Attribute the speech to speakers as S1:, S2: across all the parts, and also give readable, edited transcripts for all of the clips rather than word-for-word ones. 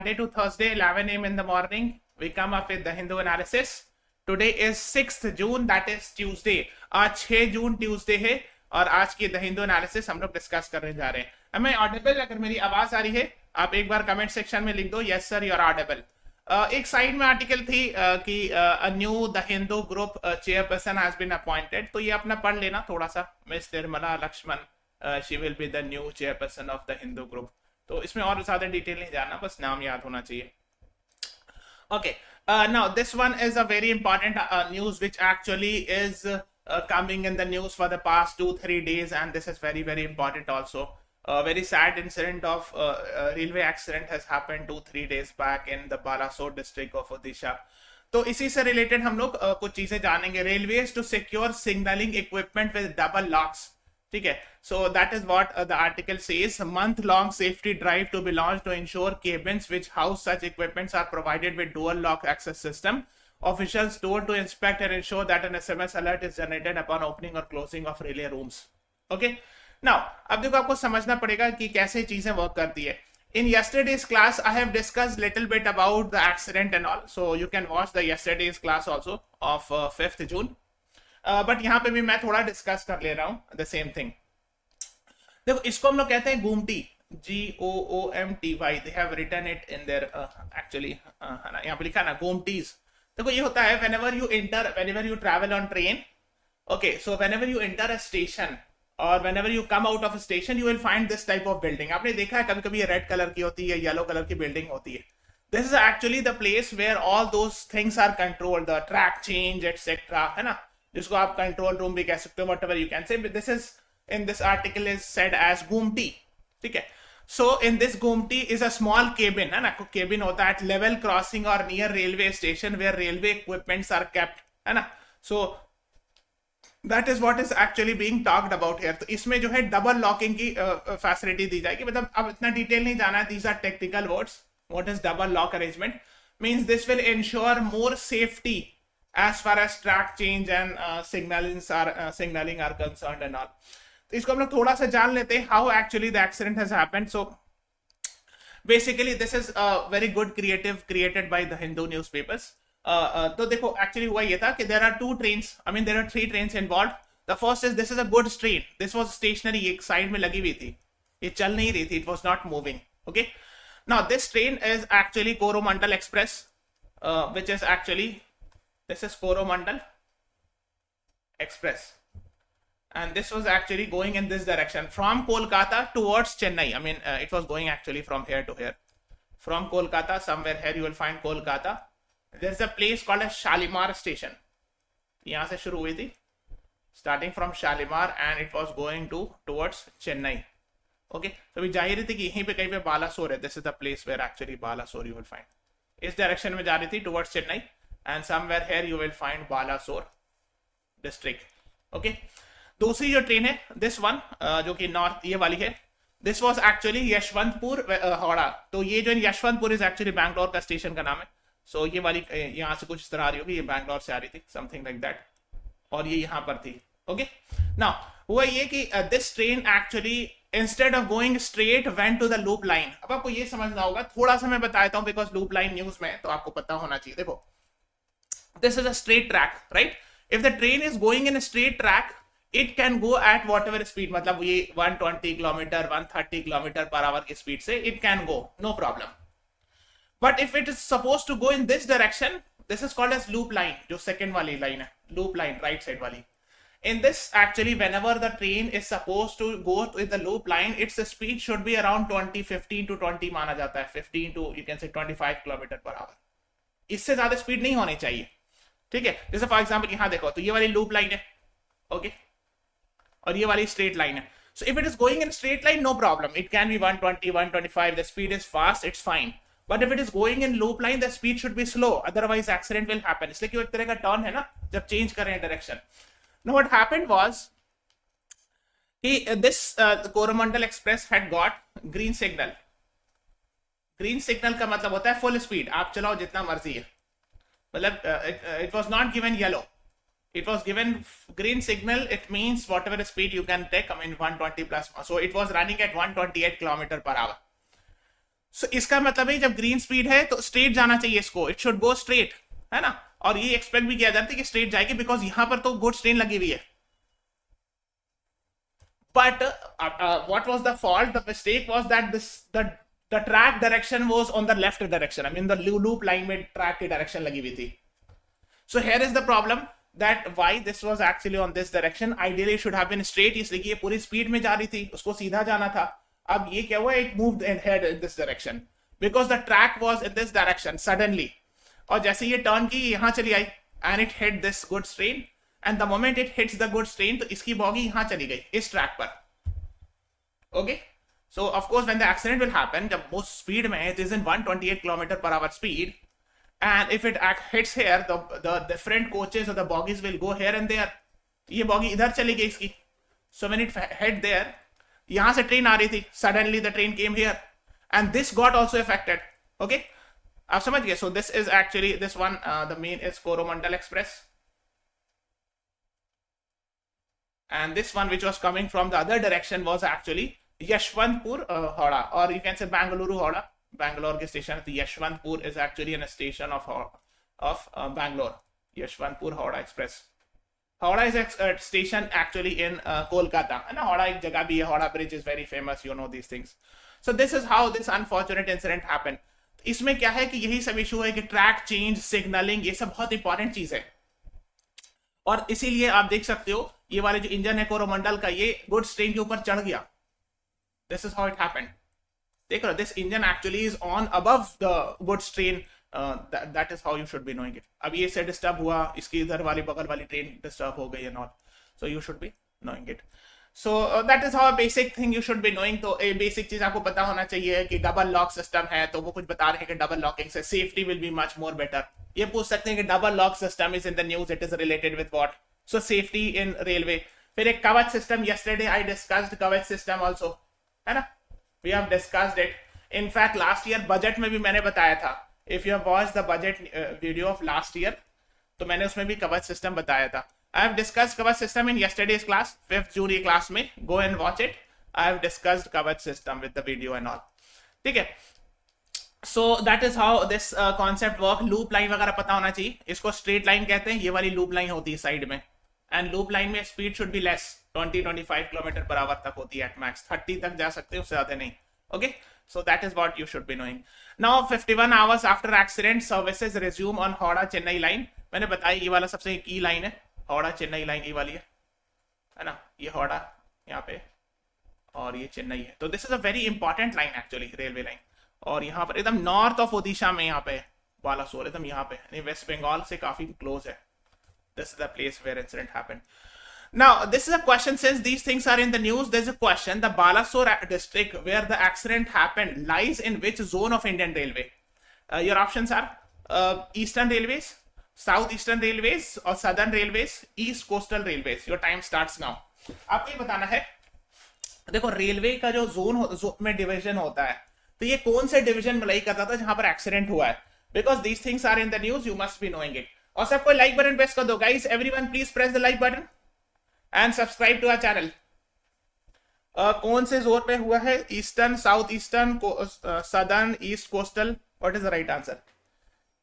S1: Monday to Thursday, 11 a.m. in the morning, we come up with the Hindu analysis. Today is 6th June, that is Tuesday. आज 6 जून Tuesday है और आज की the Hindu analysis हम लोग discuss करने जा रहे हैं. Am I audible? अगर मेरी आवाज आ रही है आप एक बार कमेंट सेक्शन में लिख दो yes sir you are audible. एक साइड में आर्टिकल थी कि a new the Hindu group chairperson has been appointed, तो ये अपना पढ़ लेना थोड़ा सा. Miss Nirmala Lakshman she will be the new chairperson of the Hindu group. तो इसमें और ज्यादा डिटेल नहीं जाना, बस नाम याद होना चाहिए. Okay, now this one is a very important news which actually is coming in the news for the past 2-3 days, and this is very very important also. A very sad incident of railway accident has happened 2-3 days back in the Balasore district of Odisha. तो इसी से related हम लोग कुछ चीजें जानेंगे. Railways to secure signalling equipment with double locks. ठीक है, so that is what the article says. Month-long safety drive to be launched to ensure cabins which house such equipments are provided with dual lock access system. Officials told to inspect and ensure that an SMS alert is generated upon opening or closing of relay rooms. Okay. Now, अब देखो आपको समझना पड़ेगा कि कैसे चीजें work करती है. In yesterday's class, I have discussed little bit about the accident and all. So you can watch the yesterday's class also of 5th June. But यहाँ पे भी मैं थोड़ा डिस्कस कर ले रहा हूँ द सेम थिंग. देखो इसको हम लोग कहते हैं goomty, GOOMTY. They have written it in there actually, है ना, यहाँ पे लिखा ना गोमटीज. देखो ये होता है whenever you travel on train. Okay, so whenever you enter a station or whenever you come out of a station, you will find this type of building. आपने देखा है कभी कभी रेड कलर की होती है, येलो कलर की building होती है. This is actually the place where all those things are controlled, the track change etc. है ना, जिसको आप कंट्रोल रूम भी कह सकते हो, whatever you can say. But this is in this article is said as Gumti. ठीक है. So in this Gumti is a small cabin, है ना, cabin होता है at level crossing or near railway station where railway equipments are kept, है ना. So that is what is actually being talked about here. तो इसमें जो है डबल लॉकिंग की फैसिलिटी दी जाएगी. मतलब अब इतना डिटेल नहीं जाना है. These are technical words. What is double lock arrangement? Means this will ensure more safety as far as track change and signaling are concerned and all. तो इसको हम लोग थोड़ा सा जान लेते हैं how actually the accident has happened. So basically this is a very good creative created by the Hindu newspapers. तो देखो actually हुआ ये था कि there are 3 trains involved. The first is this is a goods train. This was stationary, एक side में लगी हुई थी, ये चल नहीं रही थी, it was not moving. Okay, now this train is actually Coromandel Express, which is actually this is Coromandel Express, and this was actually going in this direction from Kolkata towards Chennai. I mean, it was going actually from here to here. From Kolkata, somewhere here you will find Kolkata. There's a place called as Shalimar Station. यहाँ से शुरू हुई थी, starting from Shalimar, and it was going towards Chennai. Okay, so भी जा ही रही थी कि यहीं पे कहीं पे बालासोर है. This is the place where actually Balasore you will find. इस डायरेक्शन में जा रही थी towards Chennai. And somewhere here you will find Balasore district. Okay. दूसरी जो ट्रेन है this one जो कि नॉर्थ ये वाली है, this was actually Yesvantpur Howrah. तो ये जो यशवंतपुर is actually बैंगलोर का स्टेशन का नाम है. So ये वाली यहाँ से कुछ इस तरह आ रही होगी, ये बैंगलोर से आ रही थी, something like that, और ये यहाँ पर थी. Okay. Now हुआ ये कि this train actually instead of going straight went to the loop line. अब आपको ये समझना होगा, थोड़ा सा मैं बता देता हूँ because loop line न्यूज में तो आपको पता होना चाहिए. देखो this is a straight track, right? If the train is going in a straight track, it can go at whatever speed. मतलब ये 120 किलोमीटर 130 किलोमीटर पर आवर की स्पीड से it can go, no problem. But if it is supposed to go in this direction, this is called as loop line. जो second वाली line है, loop line, right side वाली. In this actually whenever the train is supposed to go with the loop line, its speed should be around 15 to 20 माना जाता है, 15 to you can say 25 kilometre per our. इससे ज्यादा speed नहीं होनी चाहिए. ठीक है, जैसे फॉर एग्जांपल यहाँ देखो तो ये वाली लूप लाइन है, ओके, और ये वाली स्ट्रेट लाइन है. So if it is going in straight line no problem, it can be 120 125, the speed is fast, it's fine. But if it is going in loop line the speed should be slow, otherwise accident will happen. इसलिए कि वो एक तरह का turn है ना, जब change करें direction. Now what happened was कि this Coromandel Express had got green signal. Green signal का मतलब होता है फुल स्पीड, आप चलाओ जितना मर्जी है. मतलब it was not given yellow, it was given green signal. It means whatever speed you can take, I mean 120 plus. So it was running at 128 kilometer per hour. सो इसका मतलब है जब ग्रीन स्पीड है तो स्ट्रेट जाना चाहिए इसको, it should go straight, है ना, और ये एक्सपेक्ट भी किया जाता है कि स्ट्रेट जाएगी बिकॉज यहां पर तो गुड्स ट्रेन लगी हुई है. But what was the fault? The mistake was that the track direction was on the left direction. I mean the loop line में track की direction लगी हुई थी. So here is the problem that why this was actually on this direction. Ideally it should have been straight, इसलिए कि ये पूरी speed में जा रही थी, उसको सीधा जाना था. अब ये क्या हुआ? It moved ahead in this direction because the track was in this direction suddenly. और जैसे ये turn की यहाँ चली आई and it hit this goods train. And the moment it hits the goods train, तो इसकी बॉगी यहां चली गई इस ट्रैक पर. Okay, so of course when the accident will happen, जब वो स्पीड में it is in 128 km/h speed, and if it hits here, the different coaches or the bogies will go here and there. ये boggy इधर चली गई इसकी. So when it hit there, यहां से ट्रेन आ रही थी, suddenly the train came here, and this got also affected. Okay, आप समझ गए? So this is actually this one. The main is Coromandel Express. And this one which was coming from the other direction was actually Yashwantpur Howrah, or you can say Bangalore Howrah. Bangalore के station है, Yashwantpur is actually a station of Bangalore. Yashwantpur Howrah Express. Howrah is a station actually in Kolkata. And Howrah एक जगह भी है, Howrah Bridge is very famous, you know these things. So this is how this unfortunate incident happened. इसमें क्या है कि यही सब इशू है कि ट्रैक चेंज, सिग्नलिंग, ये सब बहुत इंपॉर्टेंट चीज है. और इसीलिए आप देख सकते हो ये वाले जो इंजन है कोरोमंडल का, ये गुड्स ट्रेन के ऊपर चढ़ गया. This is how it happened. देख रहे हो, this engine actually is on above the goods train. That is how you should be knowing it. अब ये से डिस्टर्ब हुआ, इसकी इधर वाली बगल वाली ट्रेन डिस्टर्ब हो गई and all. So you should be knowing it. So that is how basic thing you should be knowing. तो एक बेसिक चीज आपको पता होना चाहिए कि डबल लॉक सिस्टम है, तो वो कुछ बता रहे हैं कि डबल लॉकिंग से safety will be much more better. ये पूछ सकते हैं कि double lock system is in the news, it is related with what? So safety in railway. फिर एक कवच सिस्टम, yesterday I discussed कवच सिस्टम also, है ना, we have discussed it. In fact last year budget में भी मैंने बताया था. If you have watched the budget video of last year, तो मैंने उसमें भी कवच सिस्टम बताया था. I have discussed कवच system in yesterday's class, 5th June ये क्लास में, go and watch it. I have discussed कवच system with the video and all. ठीक है. So that is how this concept work. Loop line वगैरह पता होना चाहिए. इसको स्ट्रेट लाइन कहते हैं, ये वाली लूप लाइन होती है साइड में. एंड लूप लाइन में speed should be less, 20-25 km/h तक होती है एट मैक्स. 30 तक जा सकते हैं, उससे ज्यादा नहीं. Okay, so that is what you should be knowing. Now 51 hours after accident services resume on Howrah Chennai line. मैंने बताया ये वाला सबसे की लाइन है, हावड़ा चेन्नई लाइन ये वाली है ना. ये हावड़ा यहाँ पे और ये चेन्नई है. तो this is a very important line actually, railway line. और यहाँ पर एकदम नॉर्थ ऑफ ओडिशा में, यहाँ पे बालासोर एकदम यहाँ पे, वेस्ट बंगाल से काफी क्लोज है. This is the place where incident happened. Now, this is a question, since these things are in the news, there's a question. The Balasore district where the accident happened lies in which zone of Indian Railway? Your options are Eastern Railways, Southeastern Railways, or Southern Railways, East Coastal Railways. Your time starts now. आपको ये बताना है, देखो railway का जो zone में division होता है, तो ये कौन से डिवीजन में लाई करता था जहां पर एक्सीडेंट हुआ है? Because these things are in the news, you must be knowing it. और सबको लाइक बटन प्रेस कर दो guys. Everyone please press the like button and subscribe to our channel. कौन से जोन पे हुआ है? Eastern, south eastern, southern, east coastal. What is the right answer?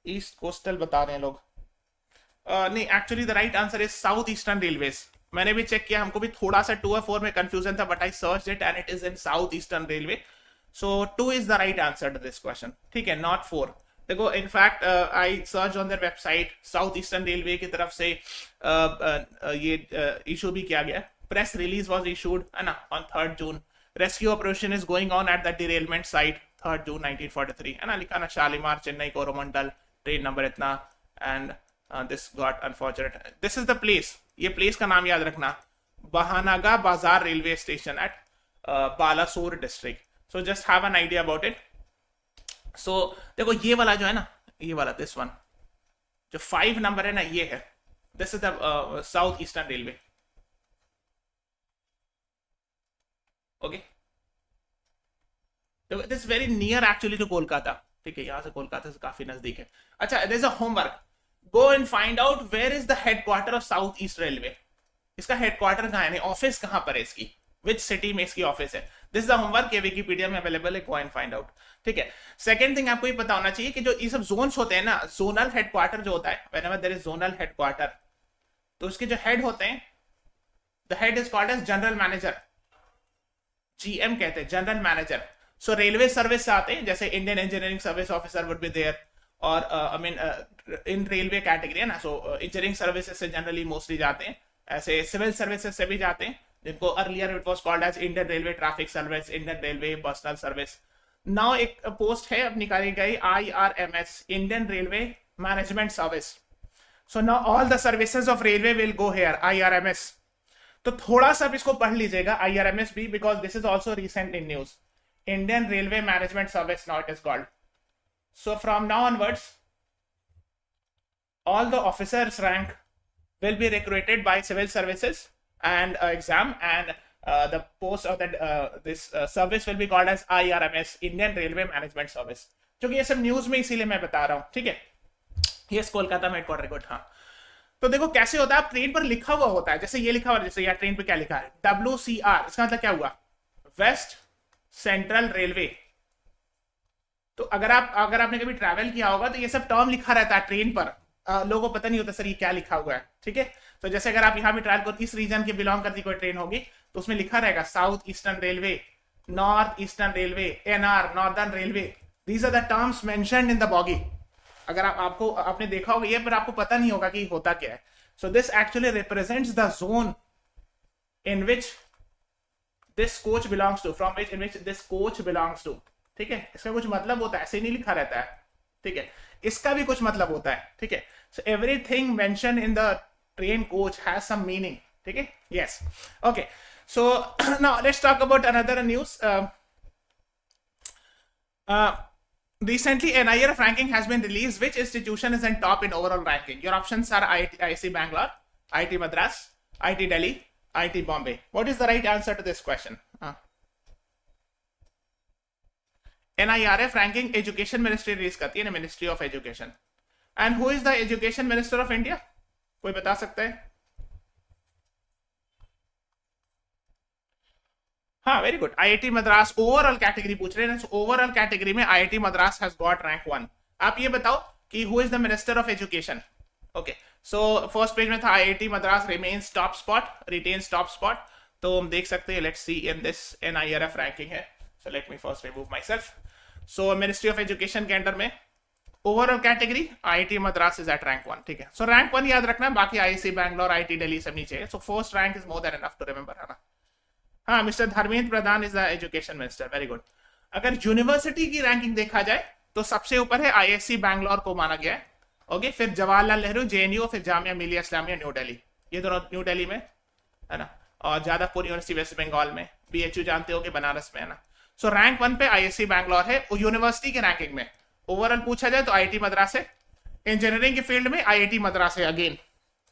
S1: East coastal बता रहे हैं लोग. नहीं, actually the right answer is south eastern railways. मैंने भी चेक किया, हमको भी थोड़ा सा 2 और 4 में कंफ्यूजन था, but I search it and it is in south eastern railway. So 2 is the right answer to this question. ठीक है, नॉट 4. देखो in fact I search on their website, south eastern railway की तरफ से ये इशू भी किया गया. प्रेस रिलीज वाज इशूड, है ना, on 3rd June. Rescue operation is going on at the derailment site, 3rd June 1943, है ना, लिखा ना, शालीमार, चेन्नई, कोरोमंडल, ट्रेन नंबर इतना, and this got unfortunate. This is the place, ये प्लेस का नाम याद रखना, Bahanaga Bazar railway station at Balasore district. So just have an idea about it. So देखो ये वाला जो है ना, ये वाला दिस वन जो 5 नंबर है ना, ये है, this is the south eastern railway. Okay, this very near actually to Kolkata. ठीक है, यहां से कोलकाता से काफी नजदीक है. अच्छा, there is a homework, go and find out where is the headquarter of south east railway. इसका हेडक्वार्टर कहां है, ऑफिस कहां पर है इसकी, विच सिटी में इसकी ऑफिस है. दिस इज द होमवर्क, ये विकिपीडिया में अवेलेबल है, गो एंड फाइंड आउट। ठीक है। सेकंड थिंग आपको ये पता होना चाहिए कि जो ये सब जोन्स होते हैं ना, जोनल हेडक्वार्टर जो होता है, whenever there is zonal headquarter, तो उसके जो हेड होते हैं, the head is called as general manager, GM कहते हैं, general manager. So railway service से आते हैं, जैसे Indian engineering service officer would be there, और I mean in railway category है ना, सो इंजीनियरिंग सर्विसेज से जनरली मोस्टली जाते हैं, ऐसे सिविल सर्विसेज से भी जाते हैं, जिनको earlier it was called as Indian railway traffic service, Indian railway personal service. Now एक पोस्ट है अब निकाली गई, IRMS, Indian railway management service. So now all the services of railway will go here, IRMS। तो थोड़ा सा इसको पढ़ लीजिएगा, IRMS भी, because this is also recent in news, Indian railway management service now it is called. So from now onwards, all the officers rank will be recruited by civil services and exam, and the post of that this service will be called as IRMS, Indian Railway Management Service। क्योंकि ये सब news में इसीलिए मैं बता रहा हूँ। ठीक है, ये कोलकाता में हेडक्वार्टर रिकॉर्ड। हाँ, तो देखो कैसे होता है, आप ट्रेन पर लिखा हुआ होता है, जैसे ये लिखा हुआ, जैसे यार ट्रेन पे क्या लिखा है, WCR, इसका मतलब क्या हुआ, वेस्ट सेंट्रल रेलवे। तो अगर आपने कभी ट्रैवल किया होगा तो ये सब टर्म लिखा रहता है ट्रेन पर, लोगों को पता नहीं होता सर ये क्या लिखा हुआ है। ठीक है, तो जैसे अगर आप यहाँ भी ट्रैवल करो, इस रीजन के बिलोंग करती कोई ट्रेन होगी तो उसमें लिखा रहेगा south eastern railway, north eastern railway, NR northern railway, these are the terms mentioned in the bogie. अगर आपने देखा होगा ये, पर आपको पता नहीं होगा कि होता क्या है। So this actually represents the zone in which this coach belongs to, from which in which this coach belongs to. ठीक है, इसका कुछ मतलब होता है, ऐसे नहीं लिखा रहता है। ठीक है, इसका भी कुछ मतलब होता है। ठीक है, so everything mention in the train coach has some meaning. ठीक है, yes, okay. So now let's talk about another news. Recently, an IRF ranking has been released. Which institution is in top in overall ranking? Your options are IIC Bangalore, IT Madras, IT Delhi, IT Bombay. What is the right answer to this question? NIRF ranking education ministry release करती है ना, ministry of education. And who is the education minister of India, कोई बता सकता है? हाँ, very good, IIT Madras. Overall category पूछ रहे हैं, ओवरऑल कैटेगरी में IIT Madras has got rank 1। आप ये बताओ कि who is the minister of education. Okay, so first page में था IIT Madras remains top spot, retains top spot. तो हम देख सकते हैं, let's see in this NIRF ranking है। So let me first remove myself. So ministry of education के under में overall category IIT Madras is at rank 1। ठीक है, सो रैंक 1 याद रखना, बाकी IIC बैंगलोर, IT दिल्ली सब नीचे है। So first rank is more than enough to remember, है ना। हाँ, mister Dharmendra Pradhan is the education minister, very good. अगर यूनिवर्सिटी की रैंकिंग देखा जाए तो सबसे ऊपर है IIC बैंगलोर को माना गया है। ओके, फिर जवाहरलाल नेहरू JNU, फिर जामिया मिलिया इस्लामिया न्यू दिल्ली, ये दोनों न्यू दिल्ली में है ना, और जादवपुर यूनिवर्सिटी वेस्ट बंगाल में, BHU जानते हो कि बनारस में है ना। सो रैंक 1 पे IIC बैंगलोर है। यूनिवर्सिटी की रैंकिंग में ओवरऑल पूछा जाए तो IIT मद्रास है, इंजीनियरिंग के फील्ड में IIT मद्रास है अगेन।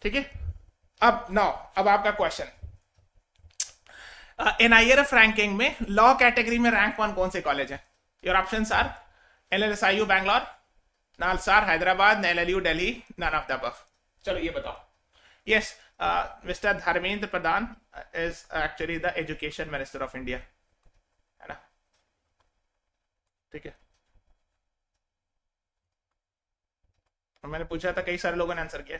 S1: ठीक है, अब आपका क्वेश्चन, NIRF रैंकिंग में लॉ कैटेगरी में रैंक 1 कौन से कॉलेज है? Your options are LLSIU Bangalore, Nalsar Hyderabad, NLU Delhi, none of the above. चलो ये बताओ। Yes, mister Dharmendra Pradhan is actually the education minister of India, है ना। ठीक है, मैंने पूछा था, कई सारे लोगों ने आंसर किया।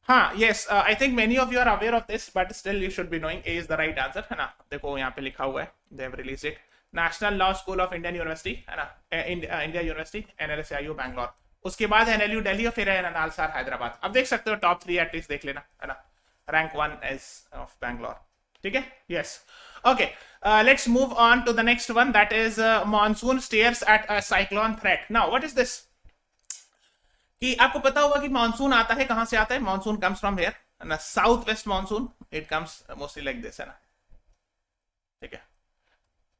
S1: हाँ, yes, I think many of you are aware of this, but still you should be knowing a is the right answer, है ना। देखो यहाँ पे लिखा हुआ है, they have released it, national law school of Indian university, है ना, इंडिया यूनिवर्सिटी, NLSIU बैंगलोर, उसके बाद NLU दिल्ली, और फिर है नालसार हैदराबाद। अब देख सकते हो टॉप 3 एटलीस्ट देख लेना, है ना। Rank 1 is of Bangalore. ठीक है, yes, okay. Let's move on to the next one, that is monsoon stares at a cyclone threat. Now what is this? कि आपको पता होगा कि मानसून आता है, कहां से आता है? मानसून कम्स फ्रॉम हियर, है ना, south west monsoon, it comes mostly like this, है ना। ठीक है,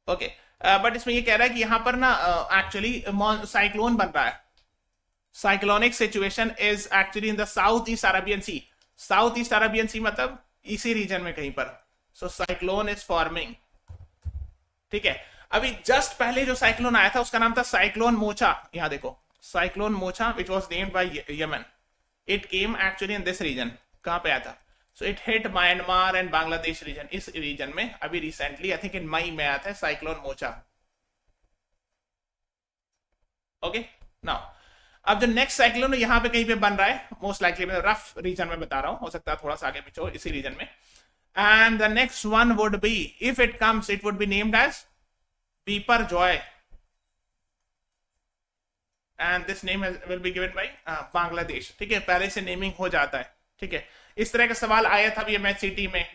S1: ओके, बट इसमें ये कह रहा है कि यहां पर ना एक्चुअली साइक्लोन बन रहा है। Cyclonic situation is actually in the south east Arabian sea. South east Arabian sea मतलब इसी रीजन में कहीं पर। So cyclone is forming. ठीक है, अभी जस्ट पहले जो साइक्लोन आया था उसका नाम था साइक्लोन मोचा। यहां देखो, cyclone Mocha which was named by Yemen. It came actually in this region. कहां पे आया था? So it hit Myanmar and Bangladesh region. इस रीजन में अभी रिसेंटली आई थिंक इन मई में आया था साइक्लोन मोचा. ओके नाउ अब जो नेक्स्ट साइक्लोन यहाँ पे कहीं पे बन रहा है, मोस्ट लाइकली मैं रफ रीजन में बता रहा हूँ, हो सकता है थोड़ा सा आगे पीछे हो इसी रीजन में. And the next one would be, if it comes, it would be named as Biparjoy. And this name will be given by Bangladesh. ठीक है, पहले से नेमिंग हो जाता है. ठीक है, इस तरह का सवाल आया था भी MHCT में.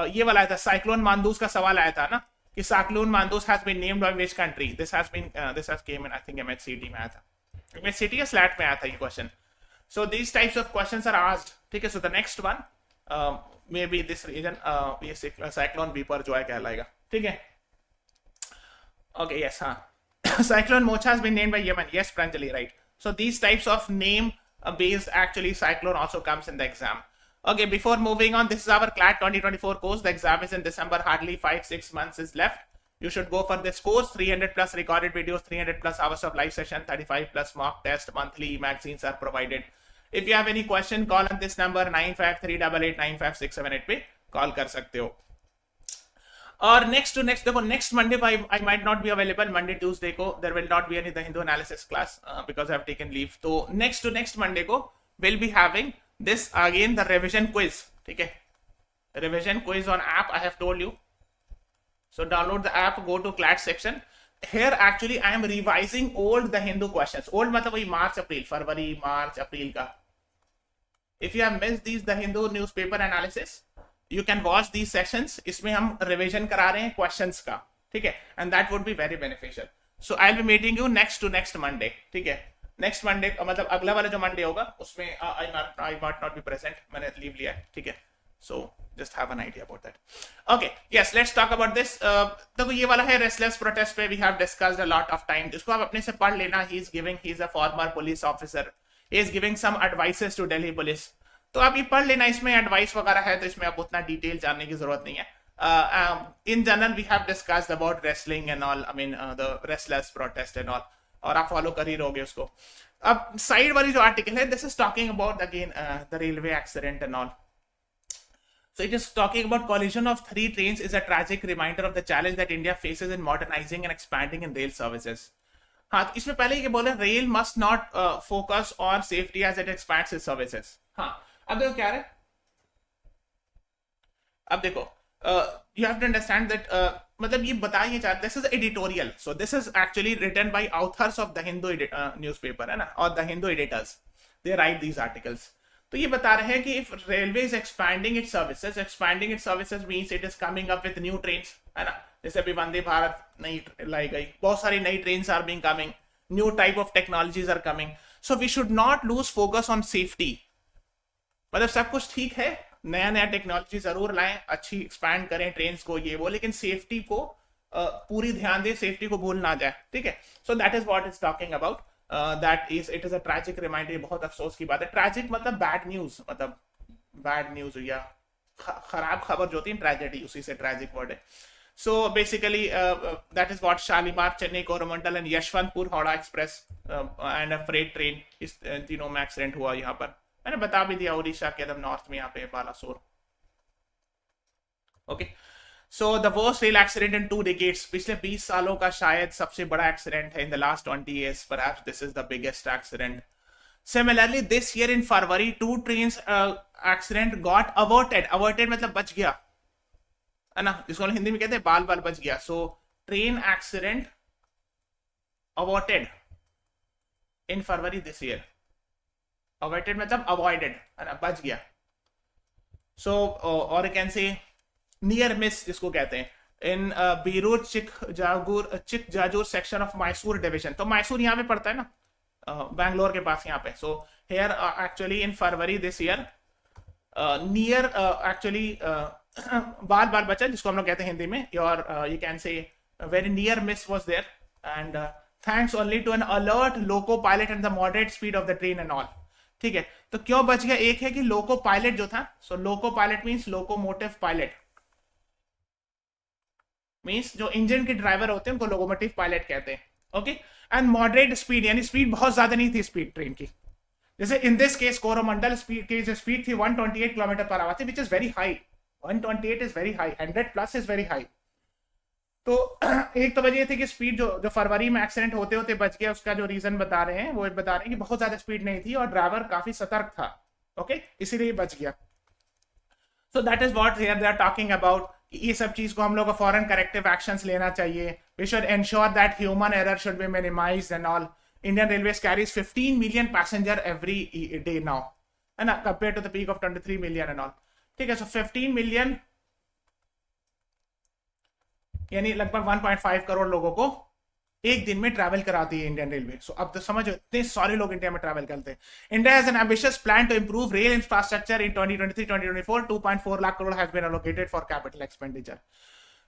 S1: ये वाला आया था, साइक्लोन मानदूस का सवाल आया था ना, कि cyclone Mandous has been named by which country. This has come in I think MHCT में आया था. MHCT या स्लैट में आया था ये question. So these types of questions are asked. ठीक है, so the next one may be this region, ये साइक्लोन बीपर जॉय कहलाएगा. ठीक है, ओके यस. हाँ, cyclone Mocha has been named by Yemen. Yes, Pranjali, right. So these types of name based actually cyclone also comes in the exam. Okay, before moving on, this is our CLAT 2024 course. The exam is in December. Hardly 5-6 months is left. You should go for this course. 300 plus recorded videos, 300 plus hours of live session, 35 plus mock test. Monthly magazines are provided. If you have any question, call on this number 9538895678 पे call कर सकते हो. और next to next देखो, next Monday को I might not be available. Monday Tuesday को there will not be any the Hindu analysis class because I have taken leave. तो next to next Monday को will be having this again the revision quiz. ठीक है, revision quiz on app I have told you. So download the app, go to CLAT section. Here actually I am revising old the Hindu questions. Old मतलब वही मार्च अप्रैल, फरवरी मार्च अप्रैल का. If you have missed these the Hindu newspaper analysis, you can watch these sessions. इसमें हम revision करा रहे हैं questions का. ठीक है, and that would be very beneficial. So I'll be meeting you next to next Monday. ठीक है, नेक्स्ट मंडे मतलब अगला वाला जो मंडे होगा उसमें I might not be present. मैंने लीव लिया है. ठीक है, so just have an idea about that. Okay, yes, let's talk about this. देखो ये वाला है रेस्टलेस प्रोटेस्ट पे. We have discussed a lot of time. इसको आप अपने से पढ़ लेना. He is a former police officer. He is giving some advices to Delhi police. तो आप ये पढ़ लेना. इसमें एडवाइस वगैरह है तो इसमें आप उतना डिटेल जानने की जरूरत नहीं है. In general we have discussed about wrestling and all, I mean the restless protest and all, और आप फॉलो कर ही रहोगे उसको. अब साइड वाली जो आर्टिकल है, this is talking about again the railway accident and all. So it is talking about collision of 3 trains is a tragic reminder of the challenge that India faces in modernizing and expanding in rail services. हाँ, तो इसमें पहले ये बोले rail must not focus on safety as it expands its services. हाँ, अब देखो क्या है. अब देखो you have to understand that, मतलब ये बताइए चाहते, this is editorial. So this is actually written by authors of the Hindu newspaper है ना, और the Hindu editors, they write these articles. तो ये बता रहे हैं कि if railway is expanding its services means it is coming up with new trains है ना. जैसे अभी वंदे भारत नई लाई गई, बहुत सारी नई trains are being coming, new type of technologies are coming. So we should not lose focus on safety. मतलब सब कुछ ठीक है, नया नया टेक्नोलॉजी जरूर लाएं, अच्छी एक्सपैंड करें ट्रेन्स को ये वो, लेकिन सेफ्टी को पूरी ध्यान दें, सेफ्टी को भूल ना जाए. ठीक है, सो that is what is talking about. That is, it is a tragic reminder. बहुत अफसोस की बात है. ट्रैजिक मतलब बैड न्यूज, मतलब बैड न्यूज या खराब खबर जो होती है, ट्रेजेडी, उसी से ट्रैजिक वर्ड है. So basically that is what Shalimar, Chennai Coromandel and Yeshwantpur Howrah express and a freight train, इस तीनों में एक्सीडेंट हुआ. यहाँ पर मैंने बता भी दिया, उड़ीसा के एकदम नॉर्थ में यहाँ पे Balasore. Okay, so the worst rail accident in 2 decades. पिछले 20 सालों का शायद सबसे बड़ा एक्सीडेंट है. In the last 20 years perhaps this is the biggest accident. Similarly, this year in February 2 trains accident got averted. Averted मतलब बच गया है ना, जिसको हिंदी में कहते हैं बाल बाल बच गया. So train accident averted in February this year. Averted मतलब avoided है ना, बच गया. सो और you can say near miss जिसको कहते हैं, इन बीरूर चिक सेक्शन ऑफ मैसूर डिवीजन. तो मैसूर यहाँ पे पड़ता है ना, बैंगलोर के पास यहाँ पे. So here actually in February this year near actually बाल बाल बचा, जिसको हम लोग कहते हैं हिंदी में, और you can say very near miss was there and thanks only to an alert loco pilot and the moderate speed of the train and all. ठीक है, तो क्यों बच गया? एक है कि लोको पायलट जो था, so loco pilot means locomotive pilot, means जो इंजन के ड्राइवर होते हैं उनको लोकोमोटिव पायलट कहते हैं. ओके, एंड मॉडरेट स्पीड यानी स्पीड बहुत ज्यादा नहीं थी स्पीड ट्रेन की. जैसे in this case Coromandel speed की जो स्पीड थी 128 किलोमीटर पर आवर थी, which is very high. 128 is very high, 100 plus is very high. तो एक तो वजह थी कि स्पीड जो फरवरी में एक्सीडेंट होते होते बच गया, उसका जो रीजन बता रहे हैं वो बता रहे हैं कि बहुत ज्यादा स्पीड नहीं थी और ड्राइवर काफी सतर्क था. ओके, इसीलिए बच गया. So that is what here they are talking about. ये सब चीज को हम लोग को फॉरेन करेक्टिव एक्शंस लेना चाहिए. We should ensure that human error should be minimised and all. Indian Railways carries 15 million passenger every day now, है ना, compared to the peak of 23 million and all. ठीक है, so 15 million यानी लगभग 1.5 करोड़ लोगों को एक दिन में ट्रैवल कराती है इंडियन रेलवे. सो अब तो समझो इतने सारे लोग इंडिया में ट्रैवल करते हैं. India has an ambitious plan to improve rail infrastructure in 2023-2024. 2.4 lakh crore has been allocated for capital expenditure.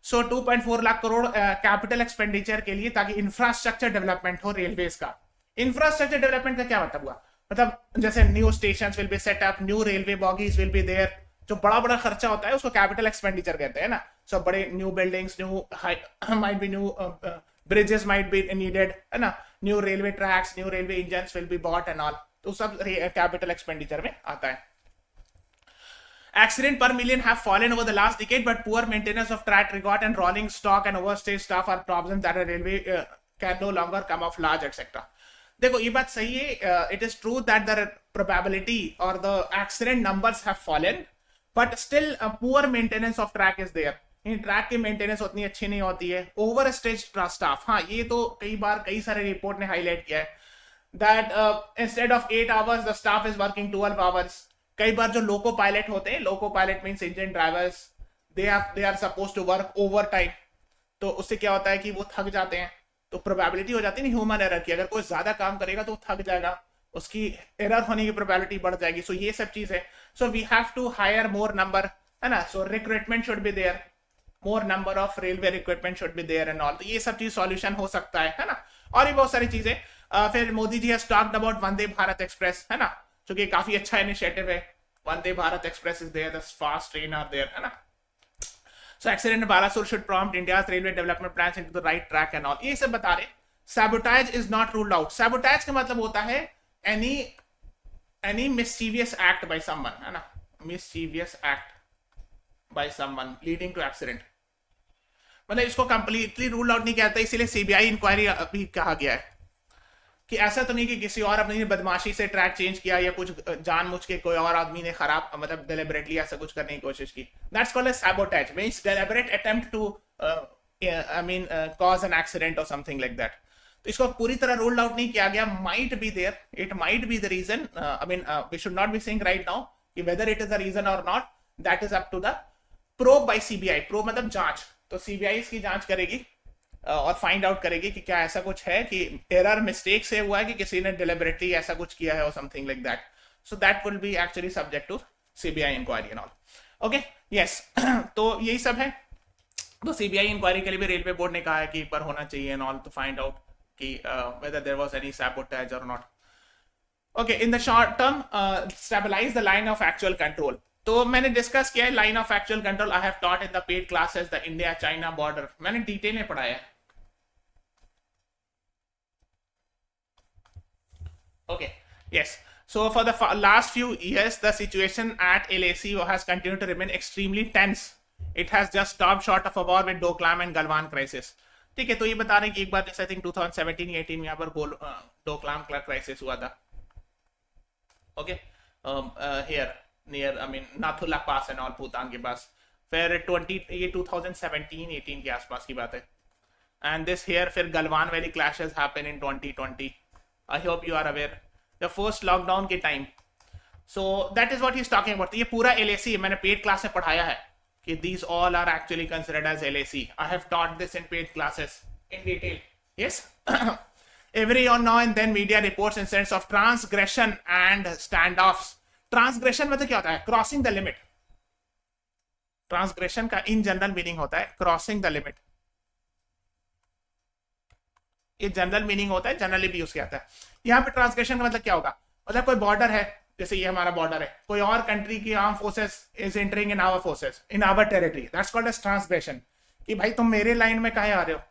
S1: So 2.4 lakh crore capital expenditure के लिए, ताकि इंफ्रास्ट्रक्चर डेवलपमेंट हो रेलवेज का. इंफ्रास्ट्रक्चर डेवलपमेंट का क्या मतलब हुआ? मतलब जैसे new stations will be set up, new railway bogies will be there. जो बड़ा बड़ा खर्चा होता है उसको कैपिटल एक्सपेंडिचर कहते हैं ना. सो बड़े new buildings, new might be new bridges might be needed, है ना, new railway tracks, new railway engines will be bought and all. तो सब कैपिटल एक्सपेंडिचर में आता है. Accident per million have fallen over the last decade, but poor maintenance of track record and rolling stock and overstayed staff are problems that a railway can no longer come off large, etc. देखो ये बात सही है. It is true that the probability or the accident numbers have fallen, but still poor maintenance of track is there. In track की maintenance उतनी अच्छी नहीं होती है. ओवरस्टेज स्टाफ, हाँ ये तो कई सारे रिपोर्ट ने हाईलाइट किया है that instead of 8 hours the staff is working 12 hours. कई बार जो लोको पायलट होते हैं, loco pilot means engine drivers, they are suppose to work overtime. तो उससे क्या होता है कि वो थक जाते हैं. तो प्रोबेबिलिटी हो जाती है ना ह्यूमन एरर की. अगर कोई ज्यादा काम करेगा तो थक जाएगा, उसकी एरर होने की प्रोबेबिलिटी बढ़ जाएगी. सो ये सब चीज है. So we have to hire more number, है ना. So recruitment should be there, more number of railway recruitment should be there and all. तो ये सब चीज सॉल्यूशन हो सकता है ना. और भी बहुत सारी चीजें. फिर Modi ji has talked about Vande Bharat express, है ना, जो कि काफी अच्छा इनिशिएटिव है. Vande Bharat express is there, the fast train are there, है ना. So accident Balasore should prompt India's railway development plans into the right track and all. ये सब बता रहे. Sabotage is not ruled out. Sabotage का मतलब होता है any mischievous act by someone, है ना, mischievous act by someone leading to accident. मतलब इसको कंप्लीटली रूल आउट नहीं कहता, इसीलिए सीबीआई इंक्वायरी अभी कहा गया है कि ऐसा तो नहीं कि किसी और अपनी बदमाशी से ट्रैक चेंज किया या कुछ जानबूझ के कोई और आदमी ने खराब, मतलब डेलिबरेटली ऐसा कुछ करने की कोशिश की. That's called as sabotage, means deliberate attempt to cause an accident और समथिंग लाइक दैट. तो इसको पूरी तरह रूल्ड आउट नहीं किया गया. Might be there, it might be the reason. We should not be saying right now कि whether it is the reason और not. That is up to the probe by CBI. Probe मतलब जांच. तो CBI इसकी जांच करेगी और find out करेगी कि क्या ऐसा कुछ है कि एरर मिस्टेक से हुआ है कि किसी ने डिलिबरेटली ऐसा कुछ किया है और something like that. So that will be actually subject to CBI inquiry and all. Okay, yes. तो यही सब है. तो सीबीआई इंक्वायरी के लिए भी रेलवे बोर्ड ने कहा है कि एक बार होना चाहिए and all to find out कि whether there was any sabotage और not. Okay, in the short term stabilise the line of actual control. तो मैंने डिस्कस किया है line of actual control. I have taught in the paid classes the India China border. मैंने detail में पढ़ाया है. Okay, yes. So for the last few years, the situation at LAC has continued to remain extremely tense. It has just stopped short of a war with Doklam and Galwan crisis. ठीक है, तो ये बता रहे हैं कि एक बार जैसे आई थिंक 2017-18 में यहाँ पर डोकलाम क्राइसिस हुआ था. Okay, here near Nathula pass and all, Bhutan के पास. फिर 2017-18 के आसपास की बात है. एंड दिस हियर फिर Galwan valley clashes happen in 2020. I hope you are aware. The first lockdown के time. So that is what he is talking about. ये पूरा LAC मैंने paid class में पढ़ाया है कि these all are actually considered as LAC. I have taught this in paid classes in detail. Yes. Every now and then media reports incidents of transgression and standoffs. Transgression मतलब क्या होता है? Crossing the limit. Transgression का in general meaning होता है crossing the limit. ये general meaning होता है, जनरली भी यूज किया जाता है. यहाँ पे ट्रांसग्रेशन का मतलब क्या होगा? मतलब कोई बॉर्डर है, जैसे ये हमारा बॉर्डर है, कोई और कंट्री की arm forces is entering in our forces in our territory. That's called as transgression. कि भाई तुम मेरे लाइन में काहे आ रहे हो.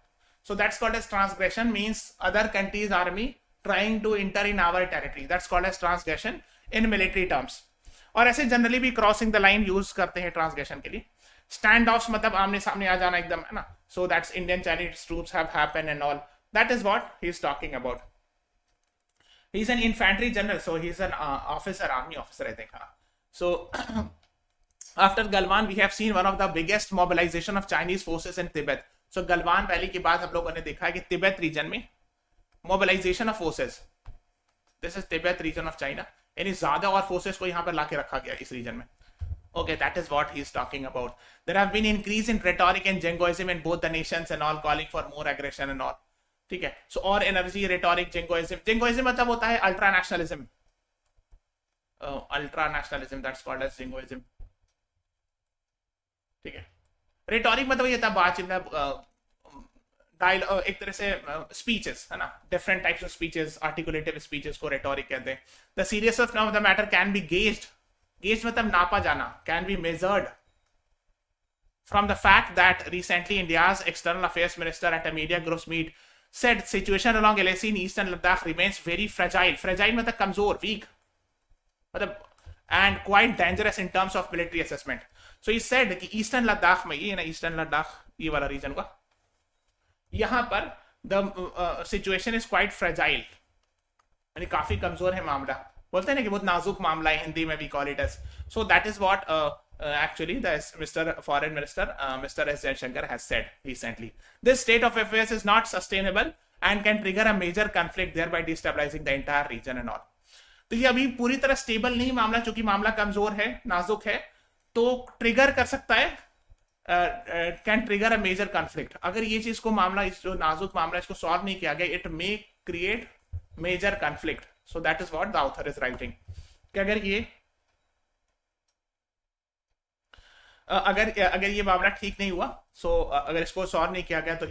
S1: So that's called as transgression. Means other countries army trying to enter in our territory. That's called as transgression in military terms. और ऐसे जनरली भी क्रॉसिंग द लाइन यूज करते हैं ट्रांसग्रेशन के लिए. स्टैंड ऑफ्स मतलब आमने सामने आ जाना एकदम, है ना. So that's Indian Chinese troops have happened and all. That is what he is talking about. He is an infantry general, so he is an officer, army officer I think. So after Galwan we have seen one of the biggest mobilization of Chinese forces in Tibet. So Galwan valley के बाद हम लोगों ने देखा है कि Tibet region में mobilisation of forces. This is Tibet region of China. यानी ज्यादा और फोर्सेस को यहाँ पर लाके रखा गया इस रीजन में. Okay, that is what he is talking about. There have been increase in rhetoric and jingoism in both the nations and all, calling for more aggression and all. ठीक है. So और एनर्जी, rhetoric, jingoism. Jingoism मतलब होता है ultra nationalism. Ultra nationalism, that's called as jingoism. ठीक है. Rhetoric मतलब ये था बातचीत, एक तरह से स्पीचेस, है ना. Different types of speeches, articulative speeches को रिटोरिक कहते हैं. The seriousness of the matter can be gauged. Gauge मतलब नापा जाना. Can be measured from the fact that recently India's external affairs minister at a media groups meet said situation along LAC in eastern Ladakh remains very fragile. Fragile मतलब कमजोर, weak, मतलब and quite dangerous in terms of military assessment. So he said कि eastern Ladakh में, ये ना eastern Ladakh ये वाला reason का, यहाँ पर the situation is quite fragile, यानी काफी कमजोर है मामला. बोलते हैं ना कि बहुत नाजुक मामला है, हिंदी में भी call it as. So that is what actually the Mr. Foreign Minister Mr. S. Jaishankar has said recently. This state of affairs is not sustainable and can trigger a major conflict, thereby destabilizing the entire region and all. तो ये अभी पूरी तरह stable नहीं मामला, चूंकि मामला कमजोर है, नाजुक है, तो ट्रिगर कर सकता है, can trigger a major conflict. अगर ये चीज को मामला, इस जो नाजुक मामला इसको सॉल्व नहीं किया गया, it may create major conflict. So that is what the author is writing. कि अगर ये मामला ठीक नहीं हुआ, अगर इसको सॉल्व नहीं किया गया, तो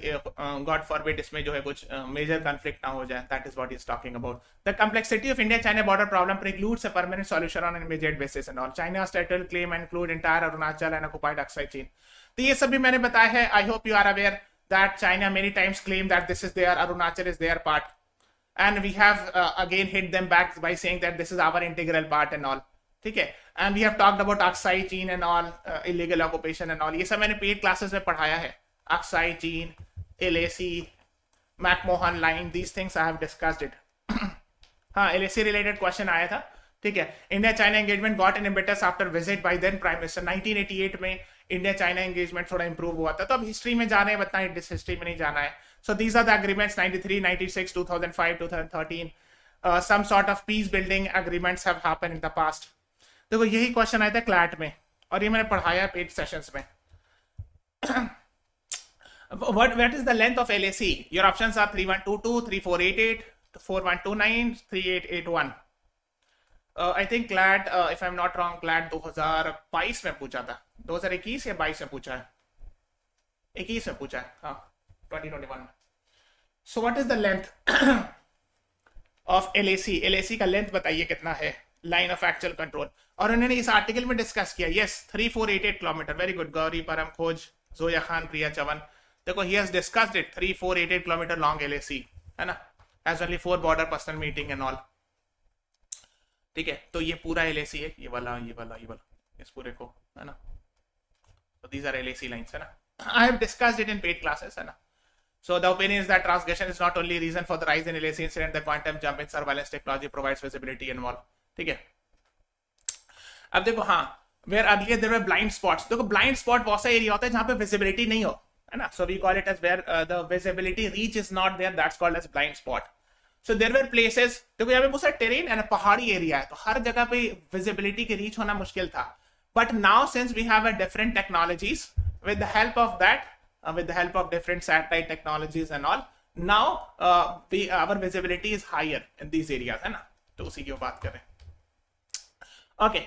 S1: गॉड फॉरबिड इसमें जो है कुछ मेजर कॉन्फ्लिक्ट ना हो जाए. That is what he is talking about. The complexity of India China border problem precludes a permanent solution on an immediate basis and all. China's territorial claim include entire Arunachal and occupied Aksai chain. तो ये सब भी मैंने बताया है. I hope you are aware that China many times claim that this is their, Arunachal is their part, and we have again hit them back by saying that this is our integral part and all. ठीक है. And we have talked about Aksai Chin and all, illegal occupation and all. ये सब मैंने paid classes में पढ़ाया है. Aksai Chin, LAC, McMahon line, these things I have discussed it. हाँ, LAC related question आया था. ठीक है. India China engagement got an impetus after visit by then prime minister. 1988 में इंडिया चाइना एंगेजमेंट थोड़ा इंप्रूव हुआ था. तो अब हिस्ट्री में जाना है, बताना है, हिस्ट्री में नहीं जाना है. So these are the agreements 93, 96, 2005, 2013. Some sort of peace building agreements have happened in the past. देखो यही क्वेश्चन आया था क्लैट में, और ये मैंने पढ़ाया पेड सेशंस में. What is the length of LAC? Your options are 3122, 3488, 4129, 3881. I think CLAT, if I'm not wrong, CLAT 2022 में पूछा था. 2021 या 22 में पूछा है? 21 में पूछा है. हाँ, 2021 में. So what is the length of LAC? LAC का लेंथ बताइए कितना है, लाइन ऑफ एक्चुअल कंट्रोल. और उन्होंने इस आर्टिकल में डिस्कस किया. Yes, 3488 kilometre. Very good. Gauri, परम खोज, जोया खान, प्रिया चवन. देखो, he has discussed it. 3488 kilometre long LAC, है ना. As only 4 border personal meeting and all. ठीक है. तो ये पूरा LAC है, ये वाला, इस पूरे को, है ना. तो दीज आर LAC लाइंस, है ना. आई have discussed it in paid classes, है ना. So the opinion is that transgression is not only reason for the rise in LAC incident, the quantum jump in surveillance technology provides visibility and more. ठीक है. अब देखो, हाँ, where earlier there were blind spots. देखो, blind spot बहुत सा area होता है जहाँ पे visibility नहीं हो, है ना. So we call it as where the visibility reach is not there. That's called as blind spot. So there were places. देखो यहाँ पे बहुत सारा terrain and पहाड़ी एरिया है, तो हर जगह पे visibility के reach होना मुश्किल था. But now since we have a different technologies, with the help of that, with the help of different satellite technologies and all, now our visibility is higher in these areas, है ना. तो उसी की बात करें. Okay.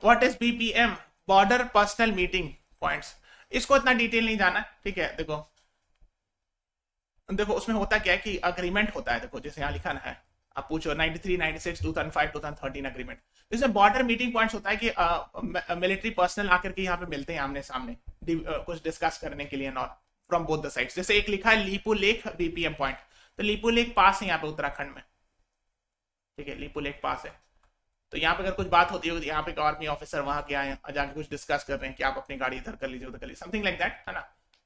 S1: What is BPM? Border Personal Meeting Points. इसको इतना detail नहीं जाना. ठीक है. देखो उसमें होता क्या है कि अग्रीमेंट होता है. देखो जैसे यहाँ लिखा है, आप पूछो 93, 96, 2005, 2013 अग्रीमेंट. इसमें बॉर्डर मीटिंग पॉइंट्स होता है कि मिलिट्री पर्सनल आकर के यहाँ पे मिलते हैं आमने सामने, कुछ डिस्कस करने के लिए, not from both the sides. जैसे एक लिखा है लीपू लेक BPM पॉइंट, तो लीपू लेक पास है यहाँ पे उत्तराखंड में, ठीक है, लीपू लेक पास है। तो यहाँ पे अगर कुछ बात होती है, यहाँ पे एक आर्मी ऑफिसर वहां के आए जाके कुछ डिस्कस कर रहे हैं कि आप अपनी गाड़ी इधर कर लीजिए उधर कर लीजिए, समथिंग लाइक दैट, है ना।